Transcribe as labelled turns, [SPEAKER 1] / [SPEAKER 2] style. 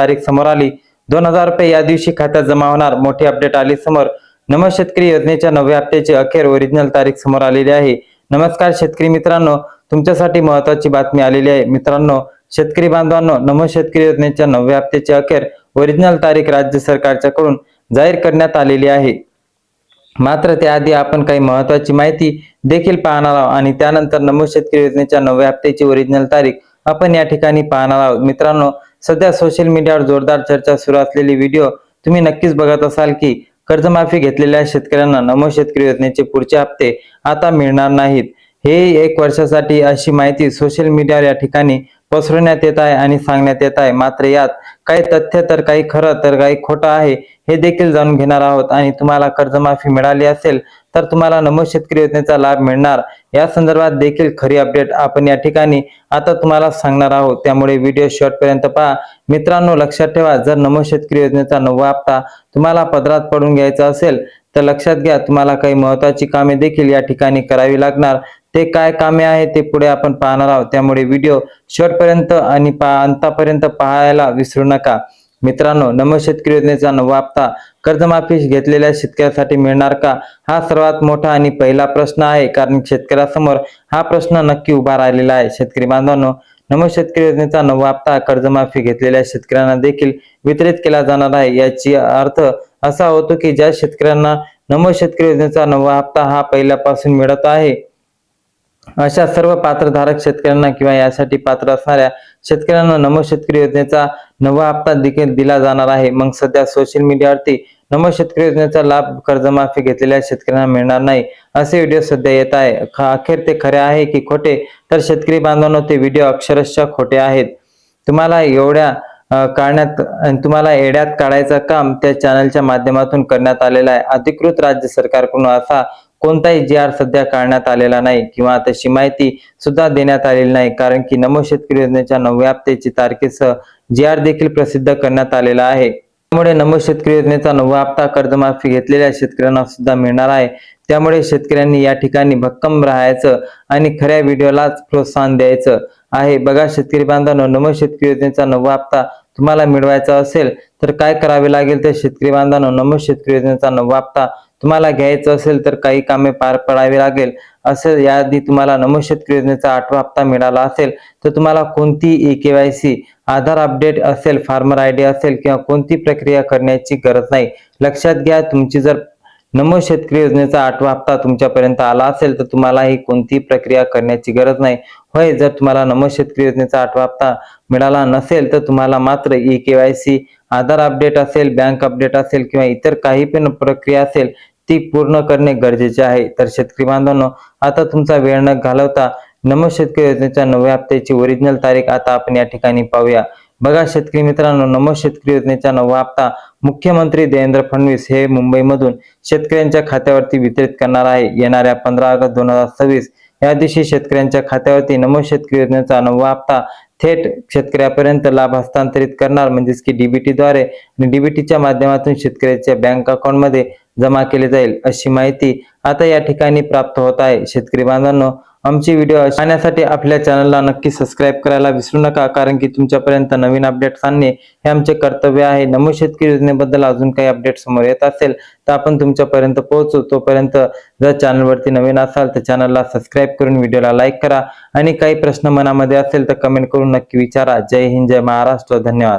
[SPEAKER 1] तारीख समोर आली। 2000 रुपये या दिवशी खात्यात जमा होणार, मोठी अपडेट आली समोर। नमो शेतकरी योजनेच्या 9व्या हप्त्याची अखेर ओरिजिनल तारीख समोर आलेली आहे। नमस्कार शेतकरी मित्रांनो, तुमच्यासाठी महत्त्वाची बातमी आलेली आहे। मित्रांनो, शेतकरी बांधवांनो, नमो शेतकरी योजनेच्या 9व्या हप्त्याची अखेर ओरिजिनल तारीख राज्य सरकारच्याकडून जाहीर करण्यात आलेली आहे। मात्र त्याआधी आपण काही महत्त्वाची माहिती देखील पाहणार आहोत आणि त्यानंतर नमो शेतकरी योजनेच्या 9व्या हप्त्याची ओरिजिनल तारीख आपण या ठिकाणी पाहणार आहोत। मित्रांनो, सध्या सोशल मीडियावर जोरदार चर्चा सुरू असलेली व्हिडिओ तुम्ही नक्कीच बघत असाल की कर्जमाफी घेतलेल्या शेतकऱ्यांना नमो शेतकरी योजनेचे पुढचे हप्ते आता मिळणार नाहीत। हे 1 वर्षासाठी अशी माहिती सोशल मीडियावर या ठिकाणी पसरवण्यात येत आहे आणि सांगण्यात येत आहे। मात्र यात काही तथ्य तर काही खरं तर काही खोटं आहे हे देखील जाणून घेणार आहोत आणि तुम्हाला कर्जमाफी मिळाली असेल तर तुम्हाला नमो शेतकरी योजनेचा लाभ मिळणार या संदर्भात देखील खरी अपडेट आपण या ठिकाणी आता तुम्हाला सांगणार आहोत। त्यामुळे व्हिडिओ शेवटपर्यंत पहा। मित्रांनो, लक्षात ठेवा, जर नमो शेतकरी योजनेचा 9वा हप्ता तुम्हाला पदरात पडून घ्यायचा असेल तर लक्षात घ्या, तुम्हाला काही महत्त्वाची कामे देखील या ठिकाणी करावी लागणार। ते काय कामे आहे ते पुढे आपण पाहणार आहोत। त्यामुळे व्हिडिओ शेवटपर्यंत आणि अंतापर्यंत पाहायला विसरू नका। मित्रांनो, नमो शेतकरी योजनेचा 9वा हप्ता कर्जमाफी घेतलेल्या शेतकऱ्यासाठी मिळणार का? हा सर्वात मोठा आणि पहिला प्रश्न आहे, कारण शेतकऱ्यासमोर हा प्रश्न नक्की उभा राहिलेला आहे। शेतकरी बांधवांनो, नमो शेतकरी योजनेचा 9वा हप्ता कर्जमाफी घेतलेल्या शेतकऱ्यांना देखील वितरित केला जाणार आहे। याची अर्थ असा होतो की ज्या शेतकऱ्यांना नमो शेतकरी योजनेचा 9वा हप्ता हा पहिल्यापासून मिळत आहे अशा सर्व पात्रधारक शेतकऱ्यांना किंवा यासाठी पात्र असणाऱ्या शेतकऱ्यांना नमो शेतकरी योजनेचा 9वा हप्ता देखील दिला जाणार आहे। मग सध्या सोशल मीडियावरती नमो शेतकरी योजनेचा लाभ कर्जमाफी घेतलेल्या शेतकऱ्यांना मिळणार नाही असे व्हिडिओ सध्या येत आहे। अखेर ते खरे आहे की खोटे? तर शेतकरी बांधवांनो, ते व्हिडिओ अक्षरशः खोटे आहेत। तुम्हाला एड्यात काढायचं काम त्या चॅनलच्या माध्यमातून करण्यात आलेलं आहे। अधिकृत राज्य सरकारकडून असा कोणताही जी.आर सध्या काढण्यात आलेला नाही किंवा तशी माहिती सुद्धा देण्यात आलेली नाही, कारण की नमो शेतकरी योजनेच्या 9व्या हप्त्याची तारखेसह जी.आर देखील प्रसिद्ध करण्यात आलेला आहे। त्यामुळे नमो शेतकरी योजनेचा 9वा हप्ता कर्जमाफी घेतलेल्या शेतकऱ्यांना सुद्धा मिळणार आहे। त्यामुळे शेतकऱ्यांनी या ठिकाणी भक्कम राहायचं आणि खऱ्या व्हिडिओलाच प्रोत्साहन द्यायचं आहे। बघा शेतकरी बांधवांनो, नमो शेतकरी योजनेचा 9वा हप्ता तुम्हाला मिळवायचा असेल तर काय करावे लागेल? तर शेतकरी बांधवांनो, नमो शेतकरी योजनेचा 9वा हप्ता तुम्हाला घ्यायचा असेल तर काही कामे पार पाडावी लागेल। असं याआधी तुम्हाला नमो शेतकरी योजनेचा 8वा हप्ता मिळाला असेल तर तुम्हाला कोणती KYC, आधार अपडेट असेल, फार्मर ID असेल किंवा कोणती प्रक्रिया करण्याची गरज नाही। लक्षात घ्या, तुमची जर नमो शेतकरी योजनेचा 8वा हप्ता तुमच्यापर्यंत आला असेल तर तुम्हाला ही कोणती प्रक्रिया करण्याची गरज नाही। होय, जर तुम्हाला नमो शेतकरी योजनेचा 8वा हप्ता मिळाला नसेल तर तुम्हाला मात्र KYC, आधार अपडेट असेल, बँक अपडेट असेल किंवा इतर काही पण प्रक्रिया असेल ती पूर्ण करणे गरजेचे आहे। तर शेतकरी बांधवांनो, आता तुमचा वेळ न घालवता नमो शेतकरी योजनेच्या 9व्या हप्त्याची ओरिजिनल तारीख आता आपण या ठिकाणी पाहूया। बघा शेतकरी मित्रांनो, नमो शेतकरी योजनेचा 9वा हप्ता मुख्यमंत्री देवेंद्र फडणवीस हे मुंबईमधून शेतकऱ्यांच्या खात्यावरती वितरित करणार आहे। येणाऱ्या 15 ऑगस्ट 2026 या दिवशी शेतकऱ्यांच्या खात्यावरती नमो शेतकरी योजनेचा 9वा हप्ता थेट शेतकऱ्यापर्यंत लाभ हस्तांतरित करणार, म्हणजेच की DBT द्वारे आणि DBTच्या माध्यमातून शेतकऱ्याच्या बँक अकाउंटमध्ये जमा केले जाईल अशी माहिती आता या ठिकाणी प्राप्त होत आहे। शेतकरी बांधवांनो, आमची व्हिडिओ पाहण्यासाठी आपल्या चॅनलला नक्की सबस्क्राईब करायला विसरू नका, कारण की तुमच्यापर्यंत नवीन अपडेट्स आणणे हे आमचे कर्तव्य आहे। नमो शेतकरी योजनेबद्दल अजून काही अपडेट समोर येत असेल तर आपण तुमच्यापर्यंत पोहोचू। तोपर्यंत जर चॅनलवरती नवीन असाल तर चॅनलला सबस्क्राईब करून व्हिडिओला लाईक करा आणि काही प्रश्न मनामध्ये असेल तर कमेंट करून नक्की विचारा। जय हिंद, जय महाराष्ट्र, धन्यवाद।